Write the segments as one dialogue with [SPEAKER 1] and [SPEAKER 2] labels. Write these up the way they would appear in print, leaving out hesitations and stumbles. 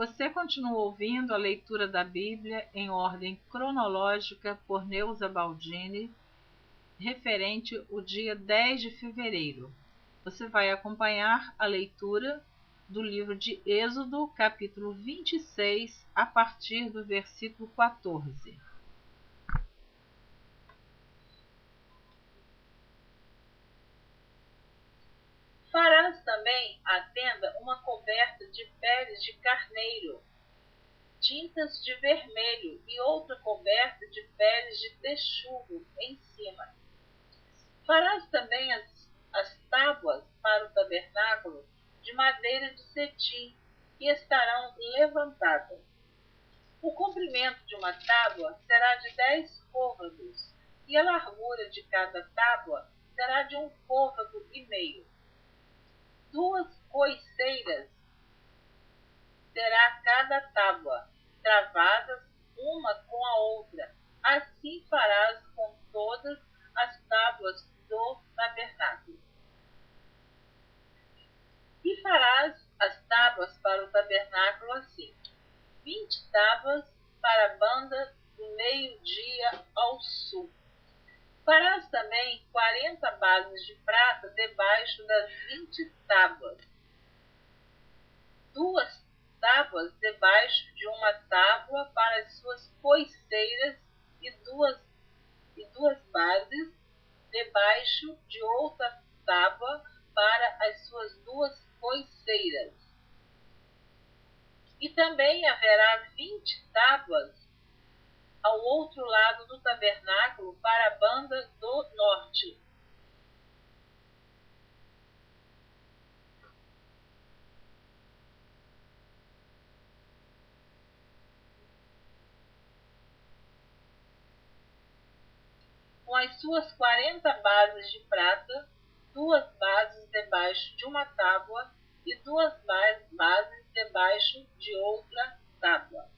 [SPEAKER 1] Você continua ouvindo a leitura da Bíblia em ordem cronológica por Neuza Baldini, referente ao dia 10 de fevereiro. Você vai acompanhar a leitura do livro de Êxodo, capítulo 26, a partir do versículo 14.
[SPEAKER 2] Farás também à tenda uma coberta de peles de carneiro, tintas de vermelho, e outra coberta de peles de texugo em cima. Farás também as tábuas para o tabernáculo de madeira de cetim, que estarão levantadas. O comprimento de uma tábua será de 10 côvados, e a largura de cada tábua será de 1 côvado e meio. 2 coiceiras terá cada tábua, travadas uma com a outra. Assim farás com todas as tábuas do tabernáculo. E farás as tábuas para o tabernáculo assim: 20 tábuas para a banda do meio-dia ao sul. Farás também 40 bases de prata debaixo das 20 tábuas. 2 tábuas debaixo de uma tábua para as suas coiceiras e duas bases debaixo de outra tábua para as suas 2 coiceiras. E também haverá 20 tábuas ao outro lado do tabernáculo para a banda do norte. Com as suas 40 bases de prata, 2 bases debaixo de uma tábua e 2 bases debaixo de outra tábua.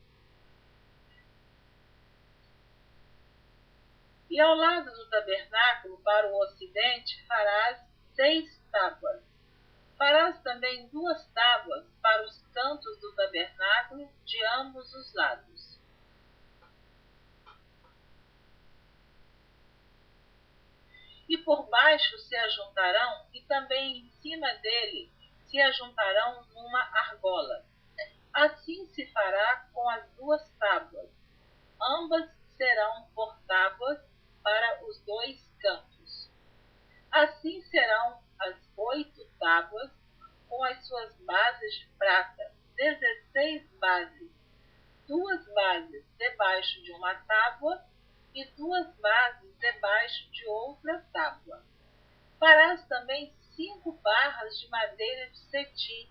[SPEAKER 2] E ao lado do tabernáculo, para o ocidente, farás 6 tábuas. Farás também 2 tábuas para os cantos do tabernáculo de ambos os lados. E por baixo se ajuntarão, e também em cima dele se ajuntarão numa argola. Assim se fará com as 2 tábuas. Ambas serão por tábuas para os 2 cantos. Assim serão as 8 tábuas, com as suas bases de prata, 16 bases, 2 bases debaixo de uma tábua e 2 bases debaixo de outra tábua. Farás também 5 barras de madeira de cetim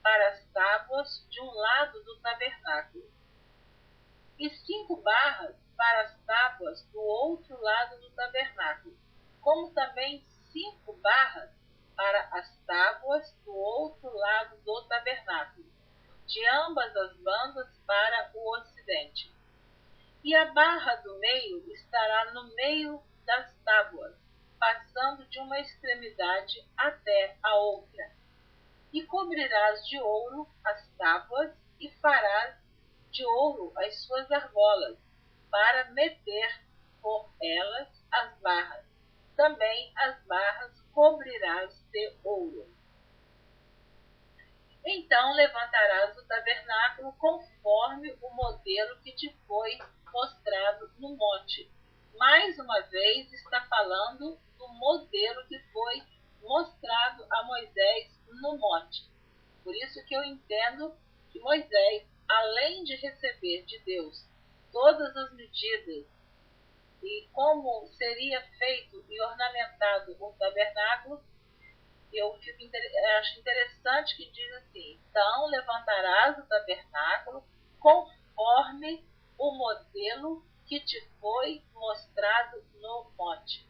[SPEAKER 2] para as tábuas de um lado do tabernáculo, e 5 barras para as tábuas do outro lado do tabernáculo, como também 5 barras para as tábuas do outro lado do tabernáculo, de ambas as bandas para o ocidente. E a barra do meio estará no meio das tábuas, passando de uma extremidade até a outra. E cobrirás de ouro as tábuas e farás de ouro as suas argolas, para meter por elas as barras. Também as barras cobrirás de ouro. Então levantarás o tabernáculo conforme o modelo que te foi mostrado no monte. Mais uma vez está falando do modelo que foi mostrado a Moisés no monte. Por isso que eu entendo que Moisés, além de receber de Deus todas as medidas e como seria feito e ornamentado o tabernáculo, eu acho interessante que diz assim: então levantarás o tabernáculo conforme o modelo que te foi mostrado no monte.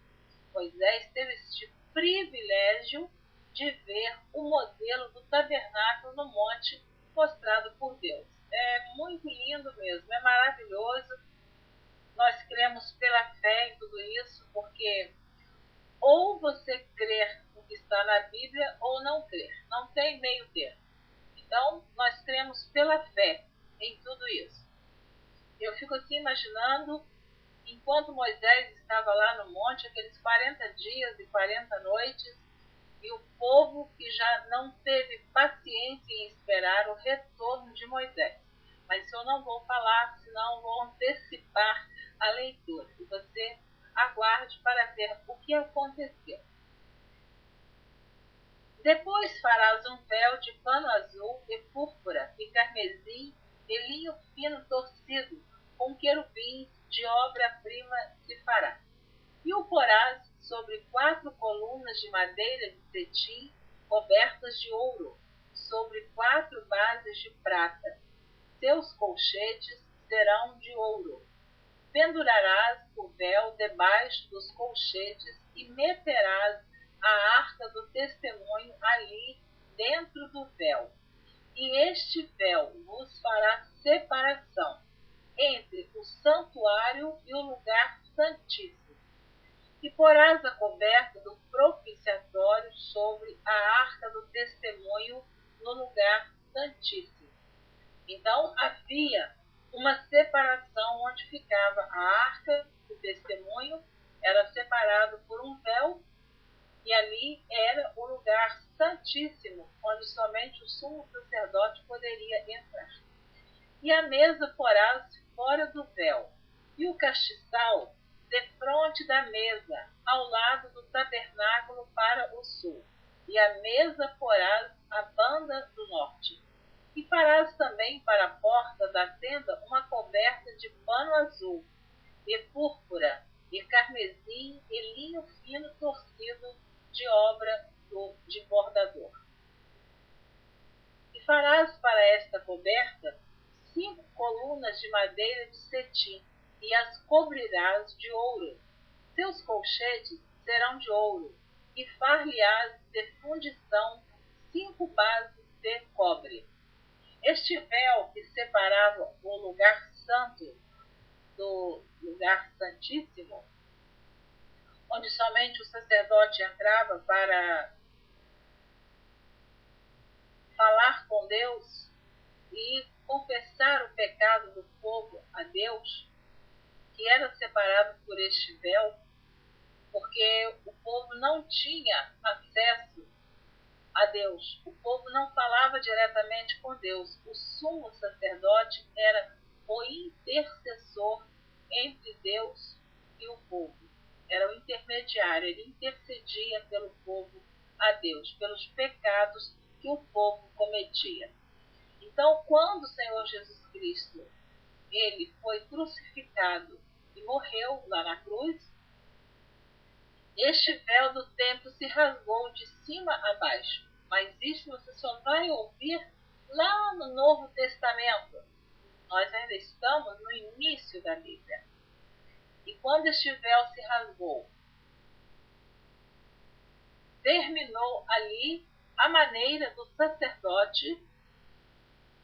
[SPEAKER 2] Moisés teve este privilégio de ver o modelo do tabernáculo no monte mostrado por Deus. É muito lindo mesmo, é maravilhoso. Nós cremos pela fé em tudo isso, porque ou você crer no que está na Bíblia ou não crer. Não tem meio termo. Então, nós cremos pela fé em tudo isso. Eu fico assim imaginando, enquanto Moisés estava lá no monte, aqueles 40 dias e 40 noites, e o povo que já não teve paciência em esperar o retorno de Moisés. Mas eu não vou falar, senão vou antecipar a leitura. E você aguarde para ver o que aconteceu. Depois farás um véu de pano azul e púrpura e carmesim e linho fino torcido, com querubins de obra-prima se fará. E o porás sobre 4 colunas de madeira de cetim, cobertas de ouro, sobre 4 bases de prata. Seus colchetes serão de ouro. Pendurarás o véu debaixo dos colchetes e meterás a arca do testemunho ali dentro do véu. E este véu vos fará separação entre o santuário e o lugar santíssimo. E porás a coberta do propiciatório sobre a arca do testemunho no lugar santíssimo. Então havia uma separação onde ficava a arca do testemunho, era separado por um véu, e ali era o lugar santíssimo, onde somente o sumo sacerdote poderia entrar. E a mesa porás fora do véu, e o castiçal defronte da mesa, ao lado do tabernáculo para o sul, e a mesa porás à banda do norte. E farás também para a porta da tenda uma coberta de pano azul, e púrpura, e carmesim, e linho fino torcido de obra de bordador. E farás para esta coberta 5 colunas de madeira de cetim, e as cobrirás de ouro. Seus colchetes serão de ouro, e far-lhe-ás de fundição 5 bases de cobre. Este véu que separava o lugar santo do lugar santíssimo, onde somente o sacerdote entrava para falar com Deus e confessar o pecado do povo a Deus, que era separado por este véu, porque o povo não tinha acesso a Deus. O povo não falava diretamente com Deus. O sumo sacerdote era o intercessor entre Deus e o povo. Era o intermediário, ele intercedia pelo povo a Deus, pelos pecados que o povo cometia. Então, quando o Senhor Jesus Cristo ele foi crucificado e morreu lá na cruz, este véu do templo se rasgou de cima a baixo. Mas isso você só vai ouvir lá no Novo Testamento. Nós ainda estamos no início da Bíblia. E quando este véu se rasgou, terminou ali a maneira do sacerdote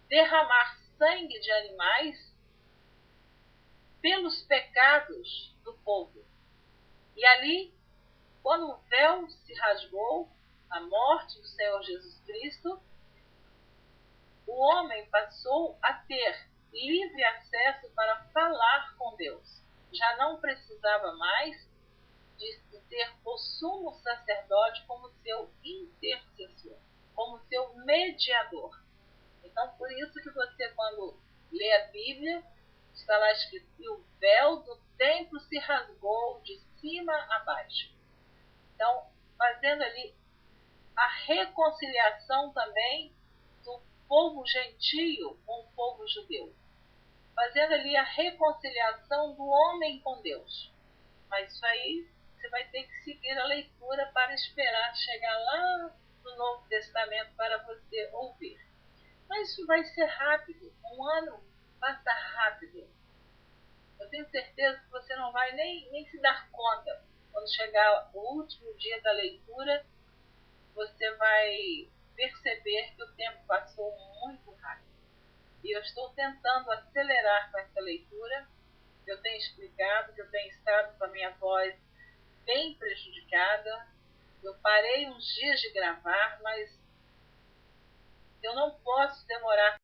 [SPEAKER 2] derramar sangue de animais pelos pecados do povo. E ali, quando o véu se rasgou, a morte do Senhor Jesus Cristo, o homem passou a ter livre acesso para falar com Deus. Já não precisava mais de ter o sumo sacerdote como seu intercessor, como seu mediador. Então, por isso que você, quando lê a Bíblia, está lá escrito que o véu do templo se rasgou de cima a baixo. Então, fazendo ali a reconciliação também do povo gentio com o povo judeu. Fazendo ali a reconciliação do homem com Deus. Mas isso aí você vai ter que seguir a leitura para esperar chegar lá no Novo Testamento para você ouvir. Mas isso vai ser rápido. Um ano passa rápido. Eu tenho certeza que você não vai nem se dar conta. Quando chegar o último dia da leitura, você vai perceber que o tempo passou muito rápido. E eu estou tentando acelerar com essa leitura. Eu tenho explicado que eu tenho estado com a minha voz bem prejudicada. Eu parei uns dias de gravar, mas eu não posso demorar